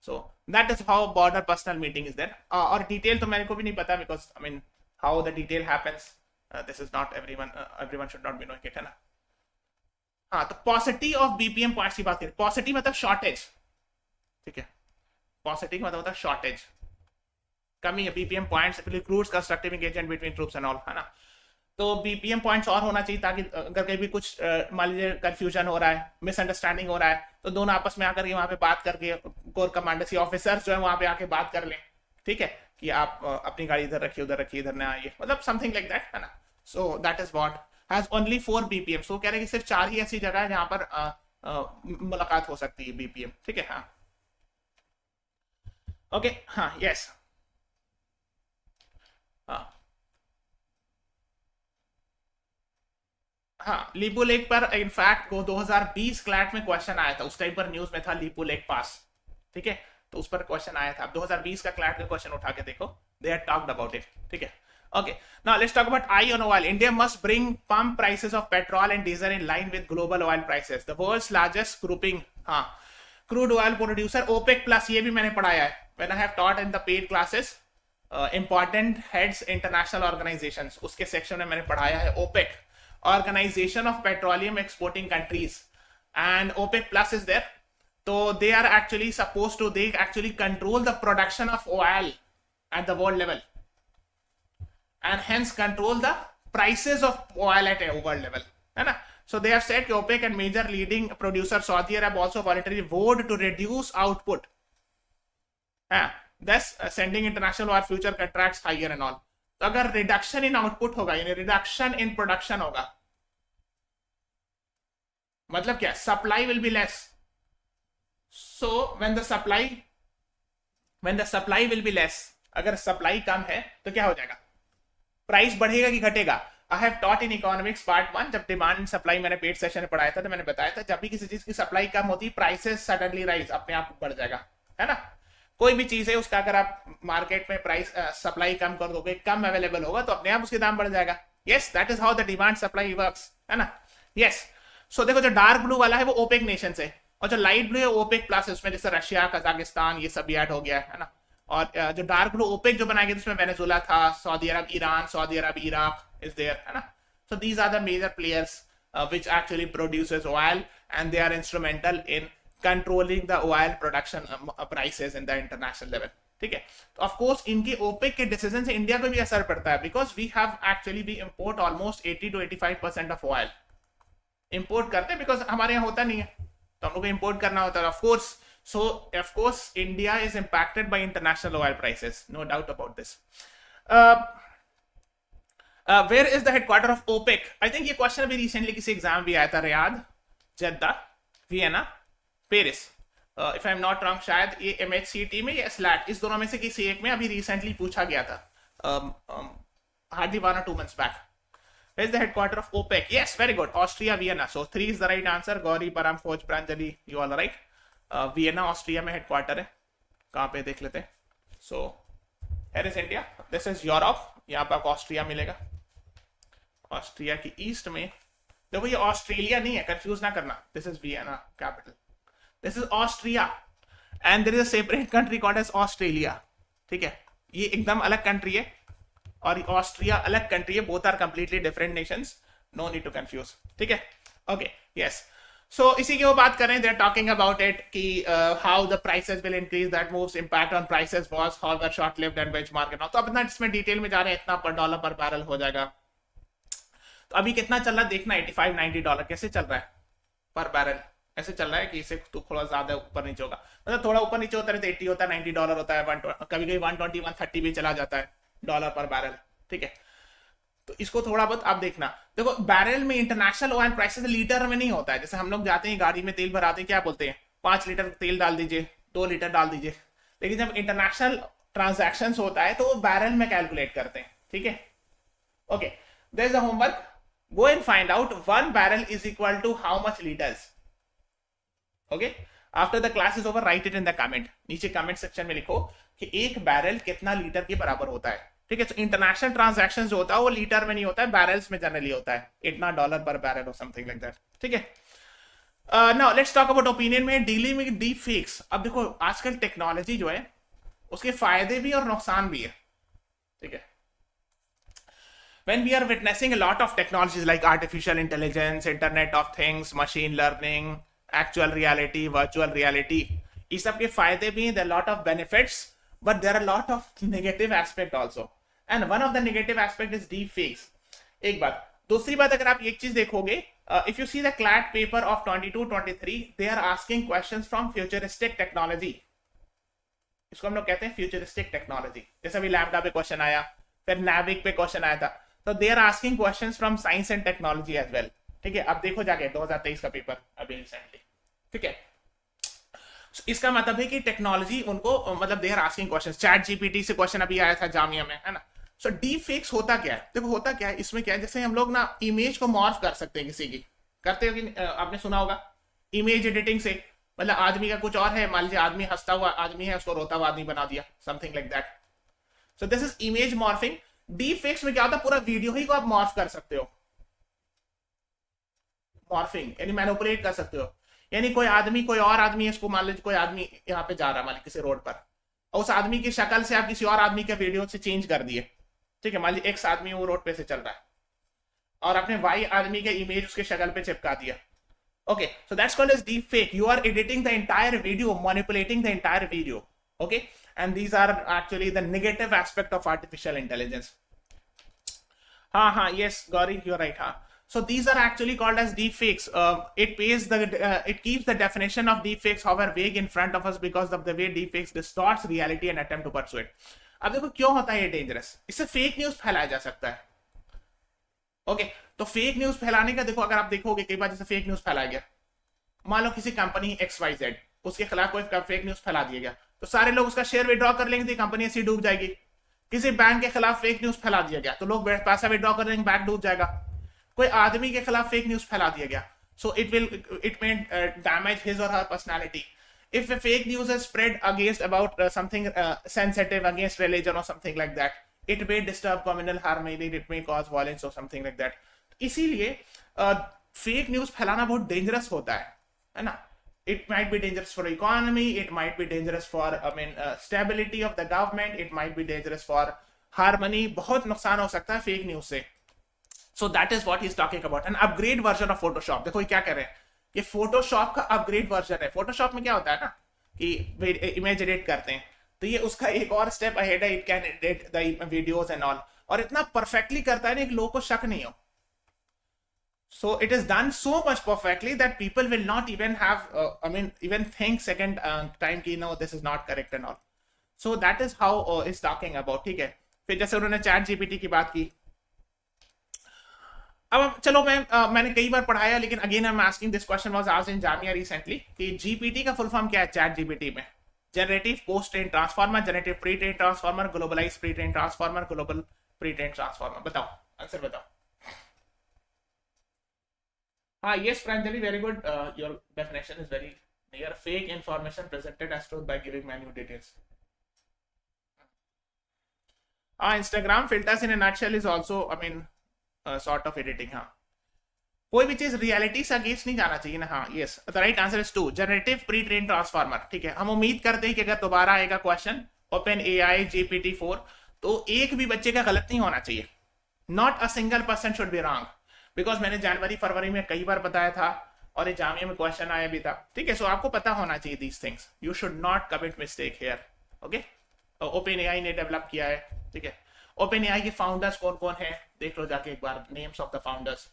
S1: So that is how border personal meeting is there. और डिटेल तो मेरे को भी नहीं पता, because I mean how the detail happens, this is not everyone should not be knowing it, है ना। हाँ, तो पॉसिटी ऑफ बीपीएम पॉइंट्स की बात करें, पॉसिटी मतलब शॉर्टेज, ठीक है, पॉसिटी मतलब होता है शॉर्टेज, कमी है BPM points recruits constructive engagement between troops and all, है ना। तो बीपीएम पॉइंट्स और होना चाहिए ताकि अगर कहीं भी कुछ मान लीजिए कंफ्यूजन हो रहा है, मिसअंडरस्टैंडिंग हो रहा है, तो दोनों आपस में आकर के वहां पे बात करके कोर कमांडर्स या ऑफिसर्स जो है वहां पे आके बात कर लें, ठीक है, कि आप अपनी गाड़ी इधर रखिए उधर रखिए इधर ना आइए, मतलब समथिंग लाइक दैट, है ना। So that is what has only 4 BPM. So कह रहे हैं कि सिर्फ 4 ही ऐसी जगह है जहां पर मुलाकात हो सकती है बीपीएम, ठीक है। हाँ, ओके, हाँ, यस, हाँ, हाँ, लीपू लेक पर इनफैक्ट वो 2020 क्लैट में क्वेश्चन आया था, उस टाइम पर न्यूज में था लीपू लेक पास, ठीक है, तो उस पर क्वेश्चन आया था। 2020 का क्लैट का क्वेश्चन उठा के देखो, they had talked about it, ठीक है। Okay, now let's talk about I on oil. India must bring pump prices of petrol and diesel in line with global oil prices. The world's largest grouping, हाँ, crude oil producer OPEC plus, ये भी मैंने पढ़ाया है when I have taught in the paid classes, important heads international organizations, उसके section में मैंने पढ़ाया है OPEC, Organization of Petroleum Exporting Countries, and OPEC plus is there. So they are actually supposed to, they actually control the production of oil at the world level, and hence control the prices of oil at a world level, है ना। So they have said कि OPEC and major leading producer Saudi Arab also voluntarily vowed to reduce output, thus sending international oil future contracts higher and all. तो अगर reduction in output होगा यानी reduction in production होगा, मतलब क्या, supply will be less. So when the supply will be less, अगर supply कम है तो क्या हो जाएगा, प्राइस बढ़ेगा कि घटेगा। आई have taught in economics part 1, जब डिमांड सप्लाई मैंने पेड सेशन में पढ़ाया था तो मैंने बताया था जब भी किसी चीज की सप्लाई कम होती, प्राइसेस सडनली राइज, अपने आप बढ़ जाएगा, है ना। कोई भी चीज है उसका अगर आप मार्केट में प्राइस सप्लाई कम कर दोगे, कम अवेलेबल होगा तो अपने आप उसके दाम बढ़ जाएगा। Yes, that is how the demand supply works, है ना। यस, सो देखो जो डार्क ब्लू वाला है वो ओपेक नेशन से, और जो लाइट ब्लू है ओपेक प्लस, उसमें जैसे रशिया, कजाकिस्तान, ये सब भी ऐड हो गया है ना। और जो डार्क ब्लू ओपेक जो बनाया गया उसमें वेनेजुला था, Saudi Arabia, Iran, Saudi Arabia, Iraq is there, है ना। So these are the major players which actually produces oil, and they are instrumental in controlling the oil production prices in the international level, ठीक है। तो of course इनके OPEC के decision से India को भी असर पड़ता है, because we have actually we import almost 80 to 85% of oil import करते हैं, बिकॉज हमारे यहाँ होता नहीं है तो हम लोग को इंपोर्ट करना होता है, of course. So of course India is impacted by international oil prices, no doubt about this. Where is the headquarter of OPEC? I think ये क्वेश्चन अभी रिसेंटली किसी एग्जाम भी आया था, Riyadh, Jeddah, Vienna, Paris, if I am not wrong, शायद ये MHCT में या SLAT, इस दोनों में से किसी एक में अभी रिसेंटली पूछा गया था, hardly 1 or 2 months back. Where is the headquarter of OPEC? Yes, very good, Austria, Vienna. So 3 is the right answer. Gauri, Param, Foj, Pranjali, you all are right. Vienna Austria में headquarter है, कहाँ पे देख लेते हैं। So here is India, this is Europe, यहाँ पे आपको ऑस्ट्रिया मिलेगा, ऑस्ट्रिया की ईस्ट में। देखो ये ऑस्ट्रेलिया नहीं है, कंफ्यूज ना करना, this is Vienna capital, this is Austria, and there is a separate country called as Australia, ठीक है। ये एकदम अलग कंट्री है और ऑस्ट्रिया अलग कंट्री है, both are completely different nations, no need to confuse, ठीक है। ओके, यस, सो इसी की वो बात करें, they are talking about it कि how the prices will increase, that moves impact on prices was however short lived and benchmark. तो अब इतना इसमें डिटेल में जा रहे हैं, इतना पर डॉलर पर बैरल हो जाएगा। तो अभी कितना चल रहा है देखना, $85-90 कैसे चल रहा है पर बैरल, ऐसे चल रहा है कि इसे तो थोड़ा ज्यादा ऊपर नीचे होगा, मतलब थोड़ा ऊपर नीचे होता है तो 80 होता है, $90 होता है, कभी कभी 120 130 भी चला जाता है डॉलर पर बैरल, ठीक है। तो इसको थोड़ा बहुत आप देखना, देखो बैरल में इंटरनेशनल ऑयल प्राइसेस लीटर में नहीं होता है, जैसे हम लोग जाते हैं गाड़ी में तेल भराते हैं, क्या बोलते हैं 5 लीटर तेल डाल दीजिए, 2 लीटर डाल दीजिए, लेकिन जब इंटरनेशनल ट्रांजैक्शन होता है तो वो बैरल में कैलकुलेट करते हैं, ठीक है। Okay, there is a homework, go and find out 1 barrel is equal to how much litres. Okay, after the class is over write it in the comment, नीचे कमेंट सेक्शन में लिखो कि 1 barrel कितना litre के बराबर होता है, ठीक है। तो इंटरनेशनल ट्रांजैक्शन जो होता है वो लीटर में नहीं होता है, बैरल्स में जनरली होता है, इतना डॉलर पर बैरल और समथिंग लाइक दैट, ठीक है। Now let's talk about opinion में डीलिंग विद डीप फेक्स। अब देखो आजकल टेक्नोलॉजी जो है उसके फायदे भी और नुकसान भी है, ठीक है। When we are witnessing a lot of technologies like artificial intelligence, internet of things, machine learning, actual reality, virtual reality, इस सब के फायदे भी हैं, there are lot of benefits, but there are lot of negative aspect also, and one of the negative aspect is deep fakes। एक बात, दूसरी बात अगर आप एक चीज देखोगे, if you see the CLAT paper of 22-23, they are asking questions from futuristic technology। इसको हम लोग कहते हैं फ्यूचरिस्टिक टेक्नोलॉजी। जैसे अभी लैम्डा पे क्वेश्चन आया, फिर नाविक पे क्वेश्चन आया था, तो they are asking questions from science and technology as well, ठीक है। अब देखो जाके 2023 का पेपर अभी रिसेंटली, ठीक है। इसका मतलब है कि टेक्नोलॉजी उनको मतलब they are asking questions. Chat GPT से क्वेश्चन अभी आया था जामिया में, है ना। सो डीप फेक्स होता क्या है, देखो होता क्या है, इसमें क्या है, जैसे हम लोग ना इमेज को मॉर्फ कर सकते हैं किसी की, करते हो कि आपने सुना होगा इमेज एडिटिंग से, मतलब आदमी का कुछ और है, मान लीजिए आदमी हंसता हुआ आदमी है, उसको रोता हुआ आदमी बना दिया, something like that. So this is image morphing. Deep fakes में क्या होता है, पूरा वीडियो ही को आप मॉर्फ कर सकते हो, मॉर्फिंग यानी मैनिपुलेट कर सकते हो। यानी कोई आदमी कोई और आदमी है, इसको मान लीजिए कोई आदमी यहाँ पे जा रहा है मान लीजिए किसी रोड पर, और उस आदमी की शक्ल से आप किसी और आदमी के वीडियो से चेंज कर दिए, ठीक है। मान लीजिए एक्स आदमी वो रोड पे से चल रहा है और आपने वाई आदमी के इमेज उसके शक्ल पे चिपका दिया। Okay, so that's called as deep fake. You are editing the entire video, manipulating the entire video. Okay, and these are actually the negative aspect of artificial intelligence. Yes, Gauri, you're right. So these are actually called as deep fakes. It keeps the definition of deep fakes, however, vague in front of us because of the way deep fakes distorts reality and attempt to persuade. अब देखो क्यों होता है ये dangerous, इससे fake news फैलाया जा सकता है। ओके तो फेक न्यूज फैलाने का देखो, अगर आप देखोगे कई बार जैसे फेक न्यूज फैलाया गया, मान लो किसी कंपनी XYZ उसके खिलाफ कोई फेक न्यूज फैला दिया गया, तो सारे लोग उसका शेयर विड्रॉ कर लेंगे, तो कंपनी ऐसी डूब जाएगी। किसी बैंक के खिलाफ फेक न्यूज फैला दिया गया तो लोग पैसा विड्रॉ कर लेंगे, बैंक डूब जाएगा। कोई आदमी के खिलाफ फेक न्यूज फैला दिया गया, so it may damage his और हर personality. If a fake news is spread against about something sensitive, against religion or something like that, it may disturb communal harmony, it may cause violence or something like that। इसीलिए fake news फैलाना बहुत dangerous होता है ना। It might be dangerous for economy, it might be dangerous for stability of the government, it might be dangerous for harmony। बहुत नुकसान हो सकता है फेक न्यूज से। So that is what he's talking about, an upgrade version of Photoshop। देखो ये क्या कह रहे हैं, ये फोटोशॉप का अपग्रेड वर्जन है। फोटोशॉप में क्या होता है ना कि इमेज एडिट करते हैं, तो ये उसका एक और स्टेप अहेड है, it can edit the videos and all, और इतना परफेक्टली करता है ना कि लोगों को शक नहीं हो। So it is done so much perfectly that people will not even have even think second time कि no this is not correct and all. So that is how is talking about, ठीक है। फिर जैसे उन्होंने chat GPT की बात की, अब चलो मैंने कई बार पढ़ाया, लेकिन again I am asking this question was asked in Jamia recently कि जीपीटी का फुल फॉर्म क्या है चैट जीपीटी में। Generative post train transformer, generative pre train transformer, globalise pre train transformer, global pre train transformer. बताओ answer बताओ। हाँ yes Pranjali, very good, your definition is very near. Fake information presented as truth by giving minute details. हाँ Instagram filters in a nutshell is also sort of editing. हाँ कोई भी चीज reality से against नहीं जाना चाहिए ना। हाँ yes the right answer is 2, generative pre train transformer. ठीक है, हम उम्मीद करते हैं कि अगर दोबारा आएगा क्वेश्चन ओपन AI GPT-4 तो एक भी बच्चे का गलत नहीं होना चाहिए। Not a single person should be wrong, because मैंने जनवरी फरवरी में कई बार बताया था और ये जामिया में क्वेश्चन आया भी था। ठीक है, सो आपको पता होना चाहिए these things, you should not commit mistake here. Okay, open AI ने डेवलप किया है। ठीक है, ओपन AI के फाउंडर्स कौन कौन है देख लो जाके एक बार, नेम्स ऑफ द फाउंडर्स।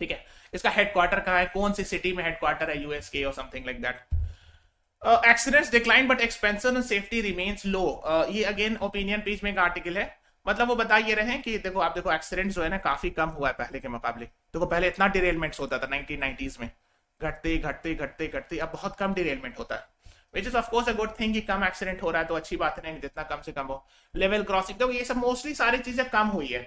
S1: ठीक है, इसका हेडक्वार्टर कहाँ है, कौन सी सिटी में हेडक्वार्टर है, US के और something like that. Accidents decline but expansion and safety remains low. ये अगेन ओपिनियन पेज में एक आर्टिकल है, मतलब वो बता ये रहे हैं कि देखो आप देखो एक्सीडेंट्स जो है ना काफी कम हुआ है पहले के मुकाबले। देखो पहले इतना डिरेलमेंट्स होता था 1990s में, घटते घटते घटते घटते अब बहुत कम डिरेलमेंट होता है, which is of course a good thing कि कम एक्सीडेंट हो रहा है तो अच्छी बात है, जितना कम से कम हो। लेवल क्रॉसिंग तो ये सब मोस्टली सारी चीजें कम हुई है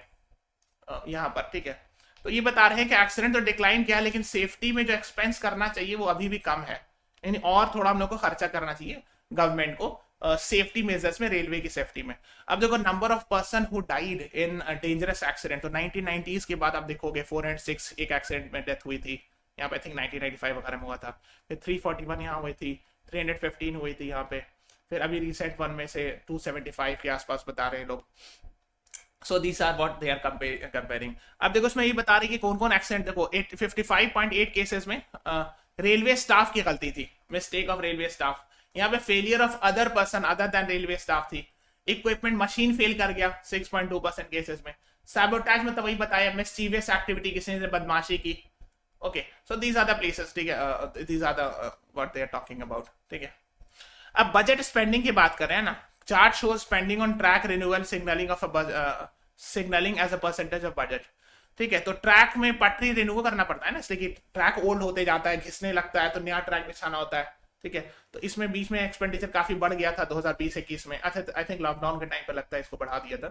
S1: यहाँ पर। ठीक है, तो ये बता रहे हैं कि एक्सीडेंट तो डिक्लाइन किया लेकिन सेफ्टी में जो एक्सपेंस करना चाहिए वो अभी भी कम है, यानी और थोड़ा हम लोग को खर्चा करना चाहिए गवर्नमेंट को सेफ्टी मेजर्स में, रेलवे की सेफ्टी में। अब देखो number of person who died in dangerous accident, तो 1990s के बाद आप देखोगे 406 एक एक्सीडेंट में डेथ हुई थी यहाँ पे, आई थिंक 1995 वगैरह में हुआ था। फिर 341 यहाँ हुई थी, 315 हुई थी यहाँ पे, फिर अभी रिसेंट वन में से 275 के आसपास बता रहे हैं लोग। So these are what they are comparing. अब देखो इसमें यही बता रही कि कौन कौन एक्सीडेंट, देखो 55.8 केसेस में रेलवे स्टाफ की गलती थी, मिस्टेक ऑफ रेलवे स्टाफ। यहाँ पे failure of other person other than railway staff थी। इक्विपमेंट मशीन फेल कर गया 6.2% केसेस में। सैबोटेज में तो वही बताया, मिस्चीवियस एक्टिविटी, किसी ने बदमाशी की। Okay, so these are the places, ठीक है, these are the what they are talking about, ठीक है। अब बजट स्पेंडिंग की बात कर रहे हैं ना, chart shows spending on track renewal signalling of signalling as a percentage of budget, ठीक है। तो ट्रैक में पटरी रिन्यू करना पड़ता है ना, इसलिए कि ट्रैक ओल्ड होते जाता है, घिसने लगता है, तो नया ट्रैक बिछाना होता है, ठीक है। तो इसमें बीच में एक्सपेंडिचर काफी बढ़ गया था 2020-21 में। अच्छा, आई थिंक लॉकडाउन के टाइम पर लगता है इसको बढ़ा दिया था,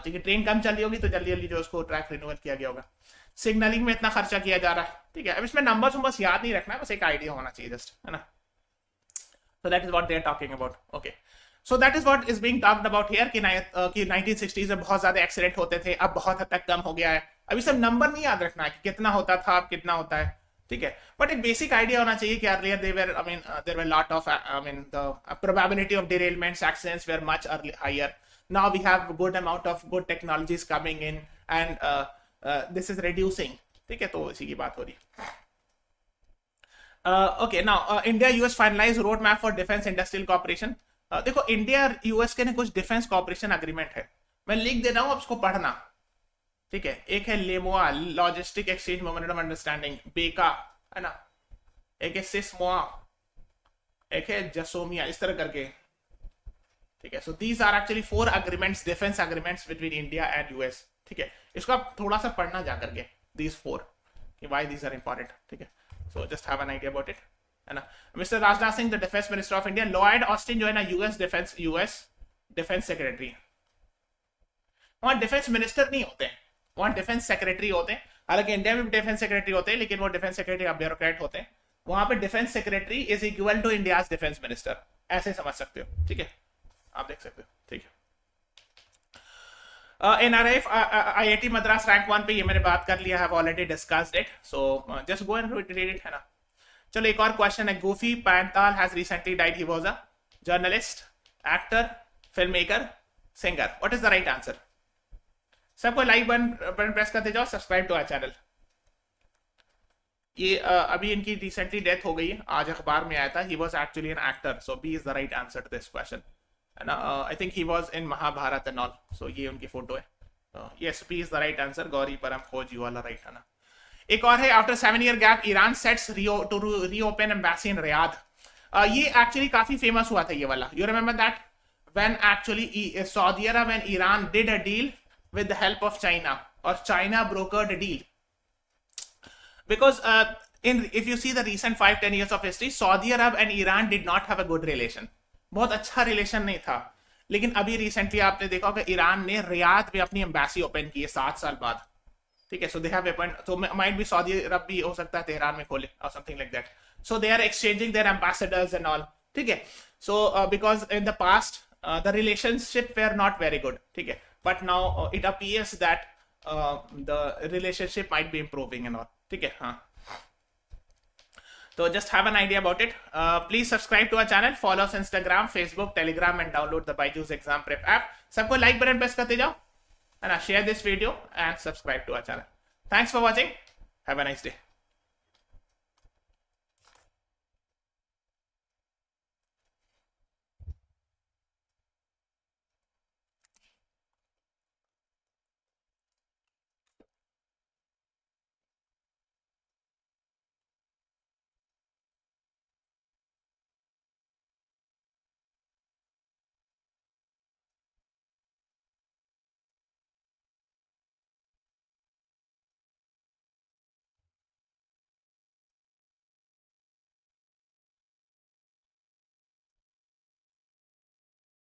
S1: ठीक है। ट्रेन कम चली होगी तो जल्दी जल्दी जो उसको ट्रैक रिन्यूअल किया गया होगा। सिग्नलिंग में इतना खर्चा किया जा रहा है, ठीक है। अब इसमें नंबर्स बस याद नहीं रखना है, बस एक आइडिया होना चाहिए जस्ट, है ना। So that is what they are talking about. Okay. So that is what is being talked about here कि 1960s में बहुत ज्यादा एक्सीडेंट होते थे, अब बहुत हद तक कम हो गया है। अभी सब नंबर नहीं याद रखना है कि कितना होता था, अब कितना होता है, ठीक है। बट एक बेसिक आइडिया होना चाहिए कि earlier there were lot of the probability of derailments, accidents were much higher. Now we have good amount of good technologies coming in and this is reducing, ठीक है। तो इसी की बात हो रही है। Okay, now India US finalized roadmap for defense industrial cooperation. देखो इंडिया यूएस के ने कुछ डिफेंस कॉपरेशन एग्रीमेंट है, मैं लिख दे रहा हूं, अब इसको पढ़ना, ठीक है। एक है LEMOA, logistic exchange memorandum understanding, बेका, है ना। एक है सिस्मोआ, एक है जसोमिया, इस तरह करके, ठीक है। So these are actually 4 agreements, defence agreements between India and US, ठीक है। इसको आप थोड़ा सा पढ़ना जा करके, दीज 4 कि व्हाई दीज आर इंपॉर्टेंट, ठीक है। So just have an idea about it, है ना। Mr. Rajnath Singh, the Defense Minister of India, Lloyd Austin जो है ना US Defense Secretary, वहाँ डिफेंस मिनिस्टर नहीं होते हैं, वहाँ डिफेंस सेक्रेटरी होते हैं। हालांकि इंडिया में भी डिफेंस सेक्रेटरी होते हैं, लेकिन वो डिफेंस सेक्रेटरी अब ब्यूरोक्रेट होते हैं। वहां पे defence secretary is equal to India's defence minister, ऐसे समझ सकते हो, ठीक है, आप देख सकते हो, ठीक है। NRF IIT मद्रास रैंक 1 पे ये मैंने बात कर लिया है, already discussed it, so just go and read it, है ना। चलो एक और क्वेश्चन है। Gufi Paintal has recently died, he was a journalist, actor, film maker, singer. What is the right answer? सबको लाइक बटन प्रेस करते जाओ, सब्सक्राइब टू आवर चैनल। ये अभी इनकी रिसेंटली डेथ हो गई है, आज अखबार में आया था। He was actually an actor, so B is the right answer to this question, है ना। I think he was in Mahabharat and all, so ये उनकी फोटो है। Yes, B is the right answer, गौरी परम खोज वाला राइट, है ना। एक और है, after 7 year gap Iran sets to reopen embassy in Riyadh. ये एक्चुअली काफी फेमस हुआ था ये वाला, you remember that, when actually Saudi Arab and Iran did a deal with the help of China, और China brokered a deal because if you see the recent 5-10 years of history, Saudi Arab and Iran did not have a good relation, बहुत अच्छा relation नहीं था। लेकिन अभी recently आपने देखा होगा ईरान ने रियाद में अपनी एम्बेसी ओपन की है 7 साल बाद, ठीक है। सो दे हैव ओपन, तो माइट भी सऊदी अरब भी हो सकता है तेहरान में खोले और something like that. So they are exchanging their ambassadors and all, ठीक है। So because in the past the relationship were not very good, ठीक है, but now it appears that the relationship might be improving and all, ठीक है। हाँ, तो just have an idea about it. Please subscribe to our channel, follow us Instagram, Facebook, Telegram and download the BYJU'S exam prep app. सबको like button press करते जाओ, है ना। Share this video and subscribe to our channel. Thanks for watching. Have a nice day.